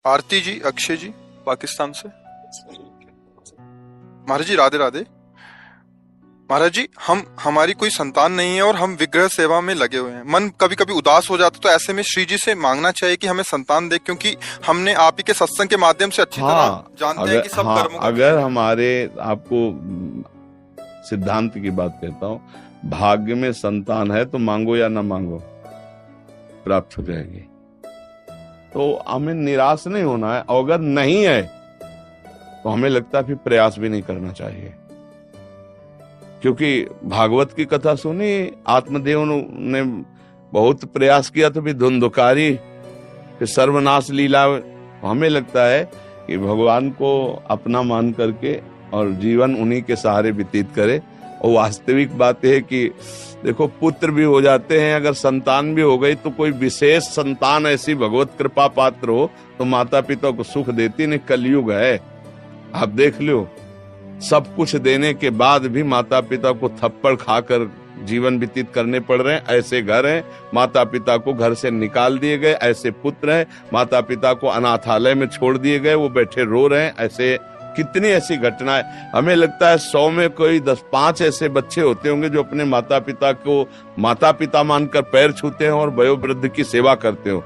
आरती जी, अक्षय जी, पाकिस्तान से। महाराज जी राधे राधे। महाराज जी, हम हमारी कोई संतान नहीं है और हम विग्रह सेवा में लगे हुए हैं। मन कभी कभी उदास हो जाता, तो ऐसे में श्री जी से मांगना चाहिए कि हमें संतान दे, क्योंकि हमने आप ही के सत्संग के माध्यम से अच्छी तरह हाँ, जानते हैं कि सब कर्मों का अगर फल है। हमारे, आपको सिद्धांत की बात कहता हूँ, भाग्य में संतान है तो मांगो या ना मांगो प्राप्त हो जाएगी। तो हमें निराश नहीं होना है, और अगर नहीं है तो हमें लगता है फिर प्रयास भी नहीं करना चाहिए। क्योंकि भागवत की कथा सुनी, आत्मदेव ने बहुत प्रयास किया तो भी धुंधुकारी, फिर सर्वनाश लीला। हमें लगता है कि भगवान को अपना मान करके और जीवन उन्हीं के सहारे व्यतीत करे। और वास्तविक बात है कि देखो, पुत्र भी हो जाते हैं, अगर संतान भी हो गई तो कोई विशेष संतान ऐसी भगवत कृपा पात्र हो तो माता पिता को सुख देती नहीं। कलयुग है, आप देख लो, सब कुछ देने के बाद भी माता पिता को थप्पड़ खाकर जीवन व्यतीत करने पड़ रहे हैं। ऐसे घर हैं, माता पिता को घर से निकाल दिए गए। ऐसे पुत्र हैं, माता पिता को अनाथालय में छोड़ दिए गए, वो बैठे रो रहे हैं। ऐसे कितनी ऐसी घटनाएं। हमें लगता है 100 में कोई 10-5 ऐसे बच्चे होते होंगे जो अपने माता पिता को माता पिता मानकर पैर छूते हैं और वयोवृद्ध की सेवा करते हो।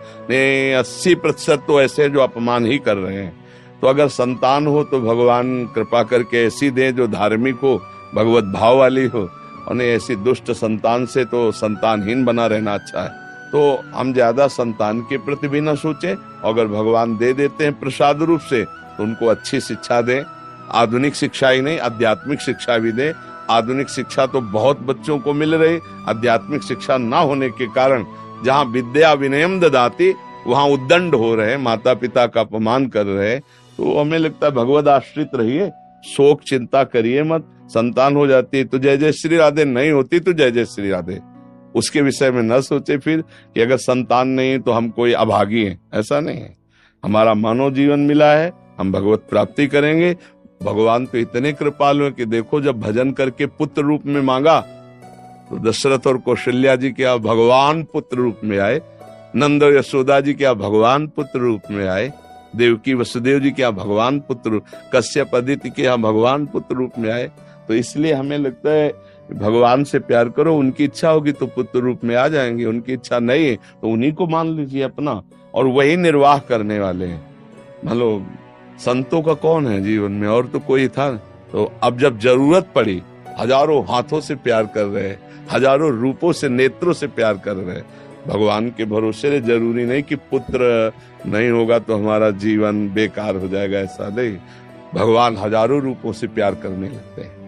80% तो ऐसे जो अपमान ही कर रहे हैं। तो अगर संतान हो तो भगवान कृपा करके ऐसी दे जो धार्मिक हो, भगवत भाव वाली हो। और ऐसी दुष्ट संतान से तो संतानहीन बना रहना अच्छा है। तो हम ज्यादा संतान के प्रति भी न सोचें, अगर भगवान दे देते हैं प्रसाद रूप से तो उनको अच्छी शिक्षा दें। आधुनिक शिक्षा ही नहीं, आध्यात्मिक शिक्षा भी दें। आधुनिक शिक्षा तो बहुत बच्चों को मिल रही, आध्यात्मिक शिक्षा ना होने के कारण जहाँ विद्या विनयम ददाति वहाँ उद्दंड हो रहे, माता पिता का अपमान कर रहे। तो हमें लगता है भगवद आश्रित रहिए, शोक चिंता करिए मत। संतान हो जाती है तो जय जय श्री राधे, नहीं होती तो जय जय श्री राधे। उसके विषय में न सोचे फिर कि अगर संतान नहीं तो हम कोई अभागी हैं। ऐसा नहीं है, हमारा मानव जीवन मिला है, हम भगवत प्राप्ति करेंगे। भगवान तो इतने कृपालु हैं कि देखो, जब भजन करके पुत्र रूप में मांगा तो दशरथ और कौशल्या जी क्या भगवान पुत्र रूप में आए, नंद और यशोदा जी क्या भगवान पुत्र रूप में आए, देवकी वसुदेव जी क्या भगवान पुत्र, कश्यप अदिति क्या भगवान पुत्र रूप में आए। तो इसलिए हमें लगता है भगवान से प्यार करो, उनकी इच्छा होगी तो पुत्र रूप में आ जाएंगे, उनकी इच्छा नहीं है तो उन्हीं को मान लीजिए अपना, और वही निर्वाह करने वाले हैं। मान लो संतों का कौन है जीवन में, और तो कोई था। तो अब जब जरूरत पड़ी, हजारों हाथों से प्यार कर रहे, हजारों रूपों से, नेत्रों से प्यार कर रहे। भगवान के भरोसे जरूरी नहीं कि पुत्र नहीं होगा तो हमारा जीवन बेकार हो जाएगा, ऐसा नहीं। भगवान हजारों रूपों से प्यार करने लगते हैं।